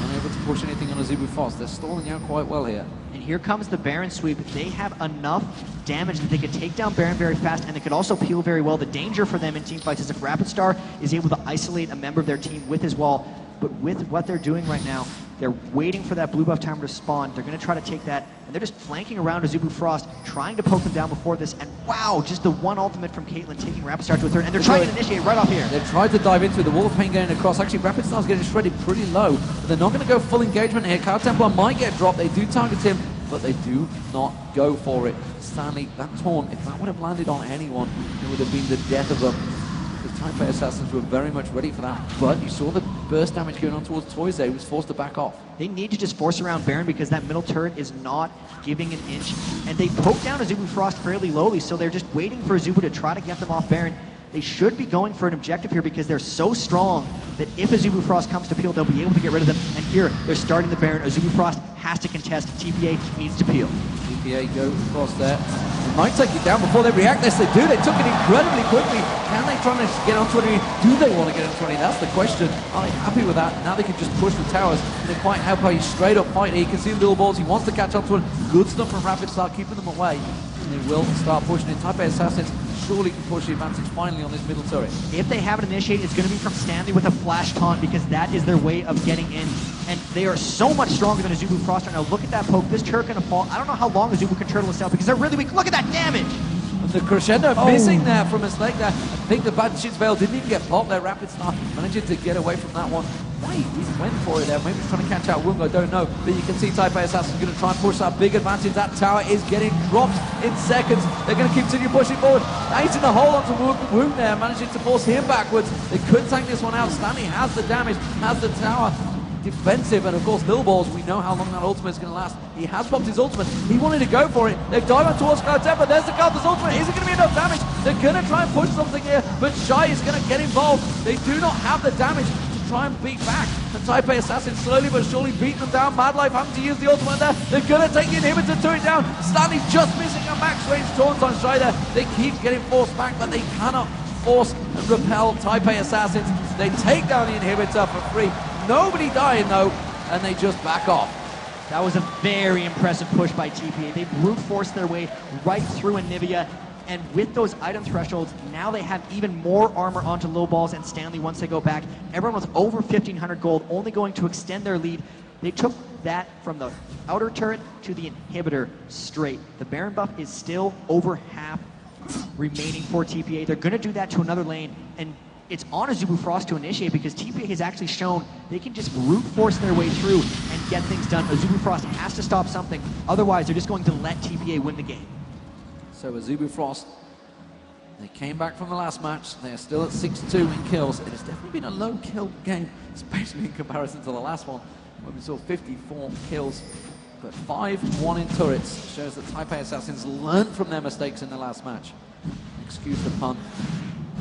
unable to push anything on Azubu Frost. They're stalling out quite well here. And here comes the Baron sweep. They have enough damage that they could take down Baron very fast, and they could also peel very well. The danger for them in team fights is if Rapid Star is able to isolate a member of their team with his wall. But with what they're doing right now, they're waiting for that blue buff timer to spawn. They're going to try to take that, and they're just flanking around Azubu Frost, trying to poke them down before this. And wow, just the one ultimate from Caitlyn taking Rapid Star to a third, and they're trying to initiate right off here. They've tried to dive into the Wall of Pain getting across. Actually, Rapid Star's getting shredded pretty low, but they're not going to go full engagement here. Cow Templar might get dropped. They do target him, but they do not go for it. Stanley, that taunt, if that would have landed on anyone, it would have been the death of them. The Taipei Assassins were very much ready for that, but you saw the burst damage going on towards Toys there. He was forced to back off. They need to just force around Baron because that middle turret is not giving an inch, and they poke down Azubu Frost fairly lowly, so they're just waiting for Azubu to try to get them off Baron. They should be going for an objective here because they're so strong that if Azubu Frost comes to peel, they'll be able to get rid of them. And here, they're starting the Baron. Azubu Frost has to contest. TPA needs to peel. TPA go across there. might take it down before they react. Yes, they do. They took it incredibly quickly. Can they try to get on 20? Do they want to get on 20? That's the question. Are they happy with that? Now they can just push the towers. They quite have a straight up fight here. You can see the little balls. He wants to catch up to it. Good stuff from Rapid Start, keeping them away. And they will start pushing it. Type A Assassins surely can push the advantage finally on this middle turret. If they have it initiated, it's going to be from Stanley with a flash taunt, because that is their way of getting in. And they are so much stronger than a Azubu Frost right now. Look at that poke. This turret going to fall. I don't know how long Azubu can turtle this out, because they're really weak. Look at that damage. And the crescendo missing there from a mistake there. I think the Banshee Veil didn't even get popped there. Rapid Start managing to get away from that one. Why he went for it there? Maybe he's trying to catch out Wungo, don't know. But you can see Type A Assassin's going to try and push that big advantage. That tower is getting dropped in seconds. They're going to continue pushing forward. Nice in the hole onto Woon there, managing to force him backwards. They could take this one out. Stanley has the damage, has the tower. Defensive, and of course Little Balls, we know how long that ultimate is going to last. He has popped his ultimate. He wanted to go for it. They dive on towards Cloud Temper. There's the Cloud's ultimate. Is it going to be enough damage? They're going to try and push something here, but Shy is going to get involved. They do not have the damage to try and beat back. The Type A Assassin slowly but surely beating them down. Mad Life having to use the ultimate there. They're going to take the inhibitor to it down. Stanley's just missing a max range taunt on Shy there. They keep getting forced back, but they cannot force and repel Type A Assassins. They take down the inhibitor for free. Nobody dying though, and they just back off. That was a very impressive push by TPA. They brute forced their way right through Anivia, and with those item thresholds, now they have even more armor onto Low Balls and Stanley once they go back. Everyone was over 1,500 gold, only going to extend their lead. They took that from the outer turret to the inhibitor straight. The Baron buff is still over half remaining for TPA. They're going to do that to another lane, and it's on Azubu Frost to initiate, because TPA has actually shown they can just brute force their way through and get things done. Azubu Frost has to stop something, otherwise they're just going to let TPA win the game. So Azubu Frost, they came back from the last match. They're still at 6-2 in kills. It has definitely been a low kill game, especially in comparison to the last one, when we saw 54 kills. But 5-1 in turrets shows that Type A Assassins learned from their mistakes in the last match. Excuse the pun.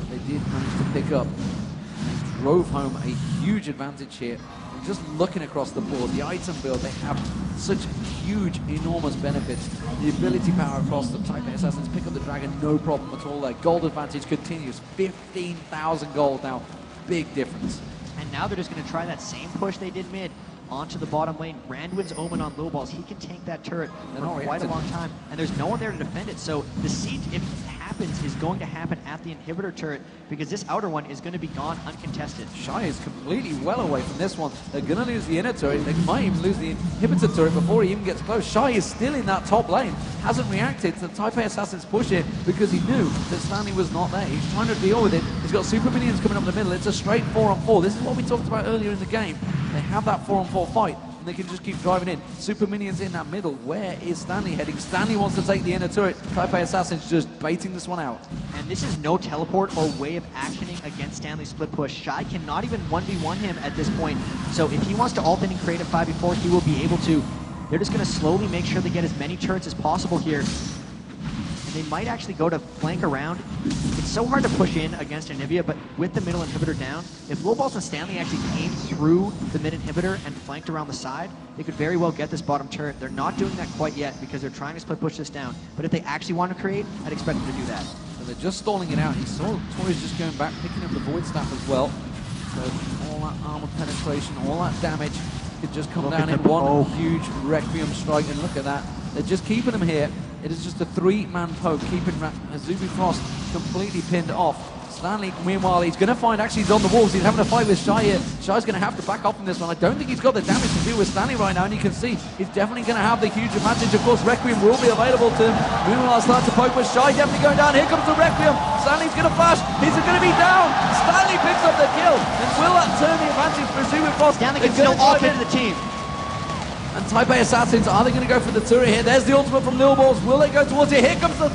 They did manage to pick up, and they drove home a huge advantage here. And just looking across the board, the item build, they have such huge, enormous benefits. The ability power across the Type A Assassins, pick up the dragon, no problem at all. Their gold advantage continues, 15,000 gold now, big difference. And now they're just going to try that same push they did mid onto the bottom lane. Randwin's Omen on Low Balls, he can tank that turret for quite a long time, and there's no one there to defend it. So the siege, if it happens, is going to happen at the inhibitor turret, because this outer one is going to be gone uncontested. Shy is completely well away from this one. They're going to lose the inner turret. They might even lose the inhibitor turret before he even gets close. Shy is still in that top lane, hasn't reacted to the Type A Assassin's push here, because he knew that Stanley was not there. He's trying to deal with it. He's got super minions coming up the middle. It's a straight 4-on-4. This is what we talked about earlier in the game. They have that 4-on-4 fight, and they can just keep driving in. Super minions in that middle. Where is Stanley heading? Stanley wants to take the inner turret. Type A Assassin's just baiting this one out. And this is no teleport or way of actioning against Stanley's split push. Shy cannot even 1v1 him at this point. So if he wants to ult in and create a 5v4, he will be able to. They're just going to slowly make sure they get as many turrets as possible here. They might actually go to flank around. It's so hard to push in against Anivia, but with the middle inhibitor down, if Low Balls and Stanley actually came through the mid inhibitor and flanked around the side, they could very well get this bottom turret. They're not doing that quite yet, because they're trying to split push this down. But if they actually want to create, I'd expect them to do that. So they're just stalling it out. He saw Tori's just going back, picking up the Void Staff as well. So all that armor penetration, all that damage could just come down in one huge Requiem strike. And look at that. They're just keeping them here. It is just a 3-man poke, keeping Azubu Frost completely pinned off. Stanley, meanwhile, he's going to find, actually he's on the walls. He's having a fight with Shy here. Shy's going to have to back off from this one. I don't think he's got the damage to deal with Stanley right now, and you can see he's definitely going to have the huge advantage. Of course, Requiem will be available to him. Meanwhile, starts to poke with Shy, definitely going down. Here comes the Requiem. Stanley's going to flash. He's going to be down. Stanley picks up the kill. And will that turn the advantage for Azubu Frost? Stanley can still ult into the team. And Type A Assassins, are they going to go for the turret here? There's the ultimate from Lil Balls. Will they go towards it? Here comes the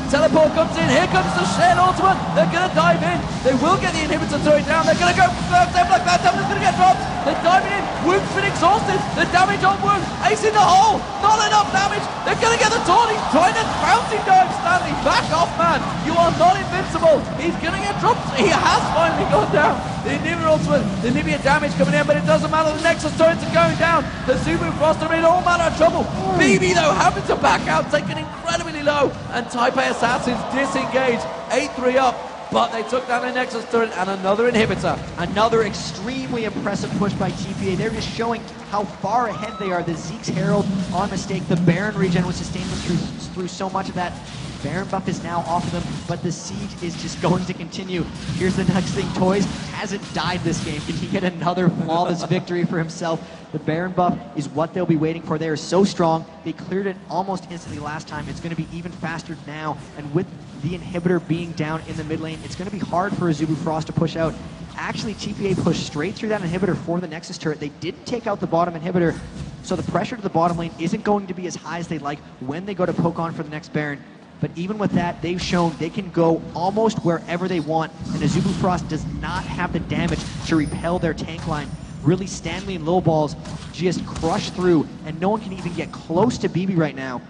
teleport comes in. Here comes the shared ultimate. They're going to dive in. They will get the inhibitor turret down. They're going to go first. That Templar's going to get dropped. They're diving in. Wound's been exhausted. The damage on Wound. Ace in the hole. Not enough damage. They're going to get the taunt. He's trying to bouncing dive Stanley. Back off, man. You are not invincible. He's going to get dropped. He has finally gone down. The inhibitor ultimate, the immediate damage coming in, but it doesn't matter. The Nexus turrets are going down. The Zubu Frost are in all manner of trouble. BB, though, having to back out, taken incredibly low, and Type A Assassins disengage. 8-3 up, but they took down the Nexus turret and another inhibitor. Another extremely impressive push by TPA. They're just showing how far ahead they are. The Zeke's Herald on mistake. The Baron regen was sustained them through so much of that. Baron buff is now off of them, but the siege is just going to continue. Here's the next thing. Toys hasn't died this game. Can he get another flawless victory for himself? The Baron buff is what they'll be waiting for. They are so strong. They cleared it almost instantly last time. It's going to be even faster now, and with the inhibitor being down in the mid lane, it's going to be hard for a Zubu Frost to push out. Actually, TPA pushed straight through that inhibitor for the Nexus turret. They did take out the bottom inhibitor, so the pressure to the bottom lane isn't going to be as high as they'd like when they go to poke on for the next Baron. But even with that, they've shown they can go almost wherever they want, and Zubu Frost does not have the damage to repel their tank line. Really, Stanley and Lil Balls just crush through, and no one can even get close to BB right now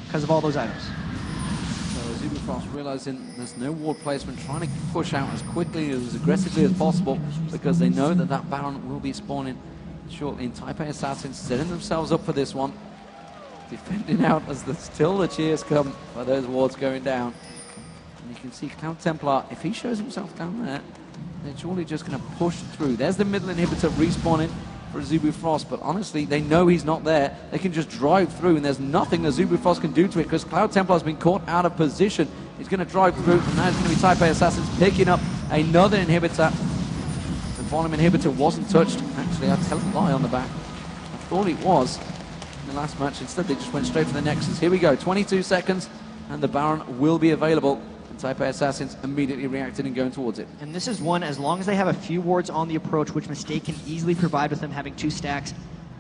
because of all those items. So Zubu Frost realizing there's no ward placement, trying to push out as quickly, as aggressively as possible, because they know that that Baron will be spawning shortly. And Type A Assassins setting themselves up for this one, defending out as still the cheers come for those wards going down. And you can see Cloud Templar, if he shows himself down there, they're surely just going to push through. There's the middle inhibitor respawning for Zubu Frost, but honestly, they know he's not there. They can just drive through, and there's nothing that Zubu Frost can do to it, because Cloud Templar's been caught out of position. He's going to drive through, and now it's going to be Type A Assassins picking up another inhibitor. The volume inhibitor wasn't touched. Actually, I tell a lie on the back. I thought it was in the last match. Instead, they just went straight for the Nexus. Here we go, 22 seconds, and the Baron will be available. Type A Assassins immediately reacted and going towards it. And this is one, as long as they have a few wards on the approach, which Mistake can easily provide with them having 2 stacks,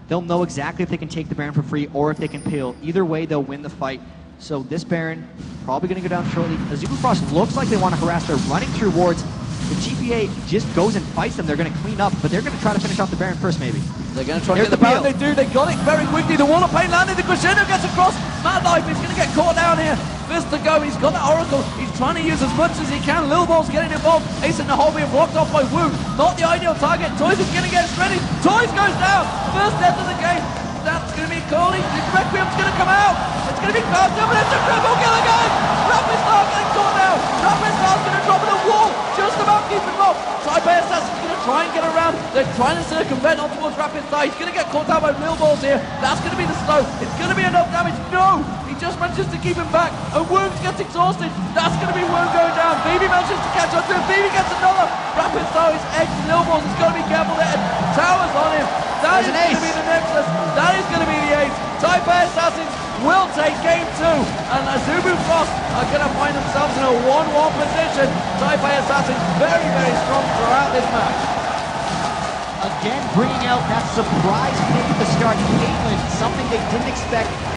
they'll know exactly if they can take the Baron for free or if they can peel. Either way, they'll win the fight. So this Baron probably going to go down shortly. The Zubu Frost looks like they want to harass. They're running through wards. The TPA just goes and fights them. They're going to clean up, but they're going to try to finish off the Baron first, maybe. They're going to try to get the Baron. They do. They got it very quickly. The Wall of Pain landed. The Crescendo gets across. Mad Life is going to get caught down here. Fist to go. He's got the Oracle. He's trying to use as much as he can. Lil Ball's getting involved. Ace and the Hole being blocked off by Wu. Not the ideal target. Toys is going to get ready. Toys goes down. First death of the game. That's going to be Coley. The Requiem's going to come out. It's going to be Cloud Templar. It's a triple kill again. Rapid Star getting caught now. Rapid Star's going to drop in the wall. Just about keeping him off. Type A Assassin's going to try and get around. They're trying to circumvent on towards Rapid Star. He's going to get caught out by Lil Balls here. That's going to be the slow. It's going to be enough damage. No! He just manages to keep him back. And Wound gets exhausted. That's going to be Wound going down. BB manages to catch up to him. BB gets another. Rapid Star is edged. Lil Balls has got to be careful there. Towers on him. That is going to be the Nexus. That is going to be the ace. Type A Assassins will take game 2. And Zubu Frost are going to find themselves in a 1-1 position. Type A Assassins very, very strong throughout this match. Again, bringing out that surprise pick at the start. Caitlyn, something they didn't expect.